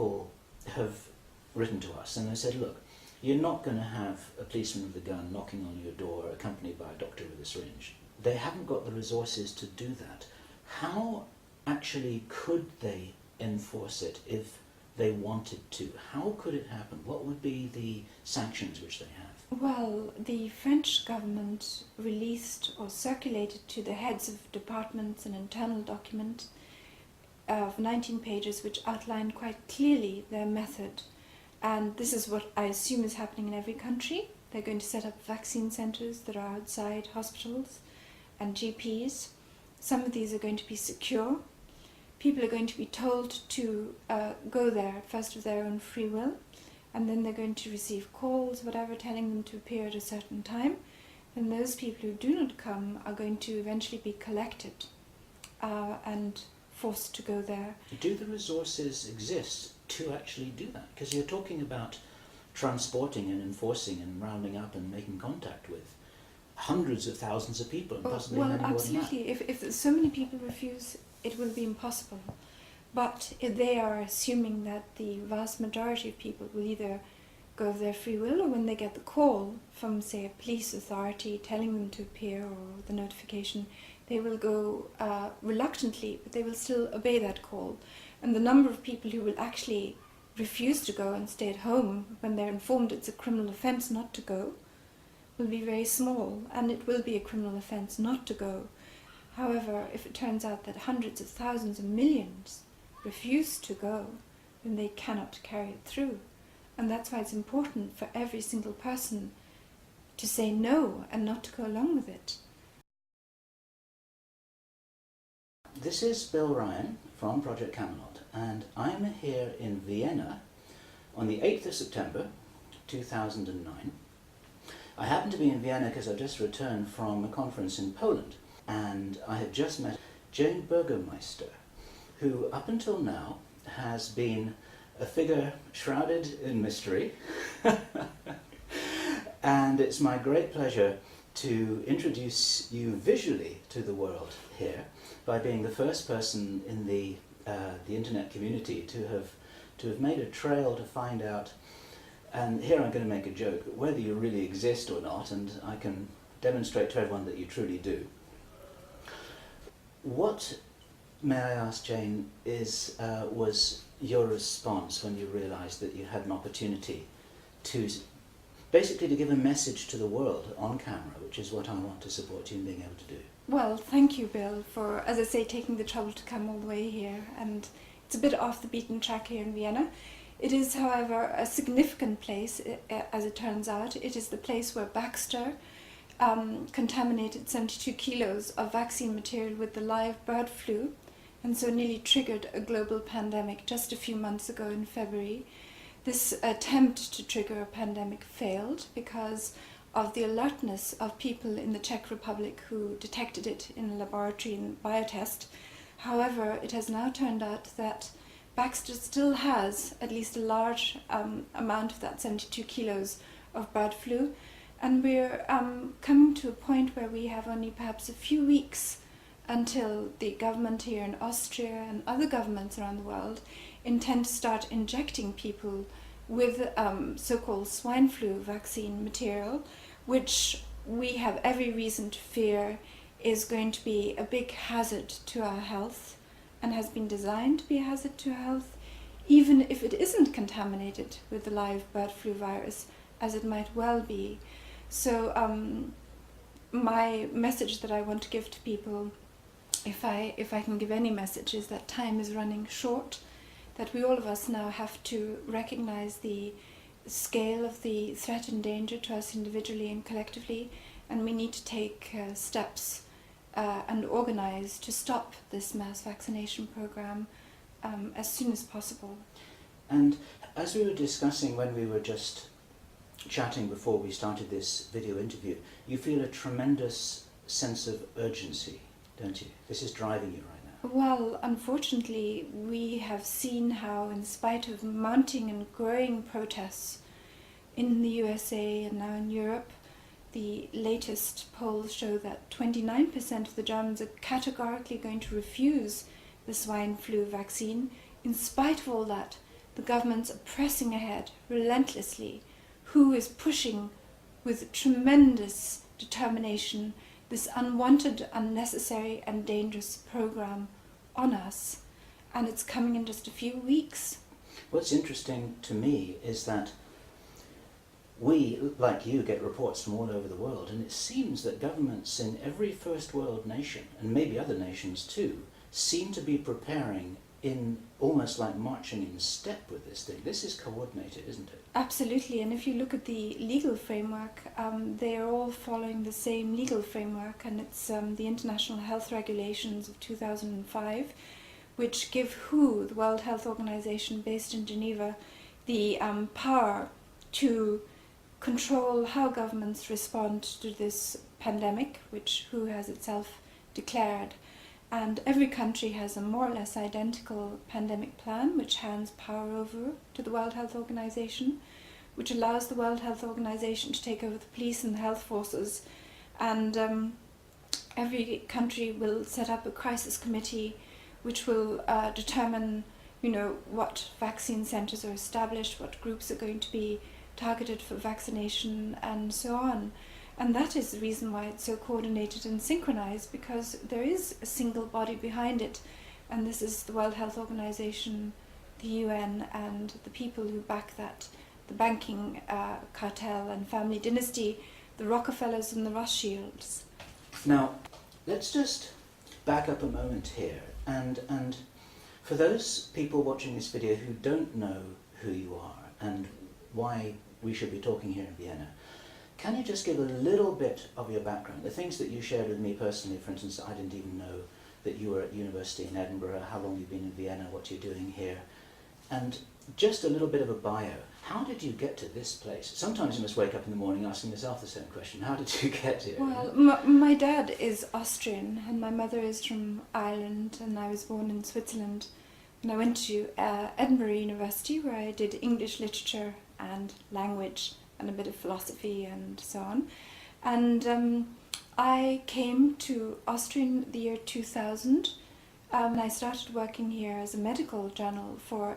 people have written to us and they said, look, you're not going to have a policeman with a gun knocking on your door accompanied by a doctor with a syringe. They haven't got the resources to do that. How actually could they enforce it if they wanted to? How could it happen? What would be the sanctions which they have? Well, the French government released or circulated to the heads of departments an internal document of 19 pages which outlined quite clearly their method. And this is what I assume is happening in every country. They're going to set up vaccine centres that are outside hospitals and GPs. Some of these are going to be secure. People are going to be told to go there first of their own free will, and then they're going to receive calls, whatever, telling them to appear at a certain time. And those people who do not come are going to eventually be collected and forced to go there. Do the resources exist to actually do that? Because you're talking about transporting and enforcing and rounding up and making contact with hundreds of thousands of people, and possibly many more than that. Absolutely. If so many people refuse, it will be impossible. But they are assuming that the vast majority of people will either go of their free will, or when they get the call from, say, a police authority telling them to appear, or the notification, they will go reluctantly, but they will still obey that call. And the number of people who will actually refuse to go and stay at home when they're informed it's a criminal offence not to go will be very small, and it will be a criminal offence not to go. However, if it turns out that hundreds of thousands and millions refuse to go, then they cannot carry it through. And that's why it's important for every single person to say no and not to go along with it. This is Bill Ryan from Project Camelot, and I'm here in Vienna on the 8th of September 2009. I happen to be in Vienna because I've just returned from a conference in Poland, and I have just met Jane Burgermeister, who up until now has been a figure shrouded in mystery. And it's my great pleasure to introduce you visually to the world here by being the first person in the internet community to have made a trail to find out, and here I'm going to make a joke, whether you really exist or not, and I can demonstrate to everyone that you truly do. What, may I ask, Jane, was your response when you realised that you had an opportunity to basically to give a message to the world on camera, which is what I want to support you in being able to do? Well, thank you, Bill, for, as I say, taking the trouble to come all the way here. And it's a bit off the beaten track here in Vienna. It is, however, a significant place, as it turns out. It is the place where Baxter contaminated 72 kilos of vaccine material with the live bird flu, and so nearly triggered a global pandemic just a few months ago in February. This attempt to trigger a pandemic failed because of the alertness of people in the Czech Republic who detected it in a laboratory in biotest. However, it has now turned out that Baxter still has at least a large amount of that 72 kilos of bird flu, and we're coming to a point where we have only perhaps a few weeks until the government here in Austria and other governments around the world intend to start injecting people with so-called swine flu vaccine material, which we have every reason to fear is going to be a big hazard to our health, and has been designed to be a hazard to our health, even if it isn't contaminated with the live bird flu virus, as it might well be. So my message that I want to give to people, if I can give any message, is that time is running short, that we all of us now have to recognize the scale of the threat and danger to us individually and collectively, and we need to take steps and organize to stop this mass vaccination program as soon as possible. And as we were discussing when we were just chatting before we started this video interview, you feel a tremendous sense of urgency, don't you? This is driving you right now. Well, unfortunately, we have seen how, in spite of mounting and growing protests in the USA and now in Europe, the latest polls show that 29% of the Germans are categorically going to refuse the swine flu vaccine. In spite of all that, the governments are pressing ahead relentlessly, who is pushing with tremendous determination this unwanted, unnecessary and dangerous program on us, and it's coming in just a few weeks. What's interesting to me is that we, like you, get reports from all over the world, and it seems that governments in every first world nation, and maybe other nations too, seem to be preparing in almost like marching in step with this thing. This is coordinated, isn't it? Absolutely, and if you look at the legal framework, they are all following the same legal framework, and it's the International Health Regulations of 2005, which give WHO, the World Health Organization based in Geneva, the power to control how governments respond to this pandemic, which WHO has itself declared. And every country has a more or less identical pandemic plan, which hands power over to the World Health Organization, which allows the World Health Organization to take over the police and the health forces. And every country will set up a crisis committee, which will determine, what vaccine centers are established, what groups are going to be targeted for vaccination, and so on. And that is the reason why it's so coordinated and synchronized, because there is a single body behind it, and this is the World Health Organization, the UN, and the people who back that, the banking cartel and family dynasty, the Rockefellers and the Rothschilds. Now, let's just back up a moment here, and for those people watching this video who don't know who you are and why we should be talking here in Vienna, can you just give a little bit of your background? The things that you shared with me personally, for instance, I didn't even know that you were at university in Edinburgh, how long you've been in Vienna, what you're doing here, and just a little bit of a bio. How did you get to this place? Sometimes you must wake up in the morning asking yourself the same question. How did you get here? Well, my dad is Austrian and my mother is from Ireland, and I was born in Switzerland. And I went to Edinburgh University, where I did English literature and language and a bit of philosophy and so on. And I came to Austria in the year 2000, and I started working here as a medical journal for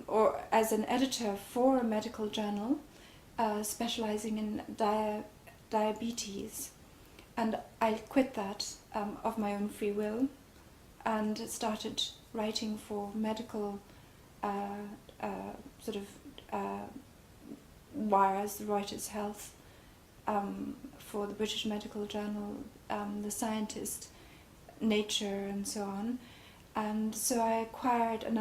or as an editor for a medical journal specializing in diabetes. And I quit that of my own free will and started writing for medical wires, the Reuters Health, for the British Medical Journal, The Scientist, Nature, and so on. And so I acquired an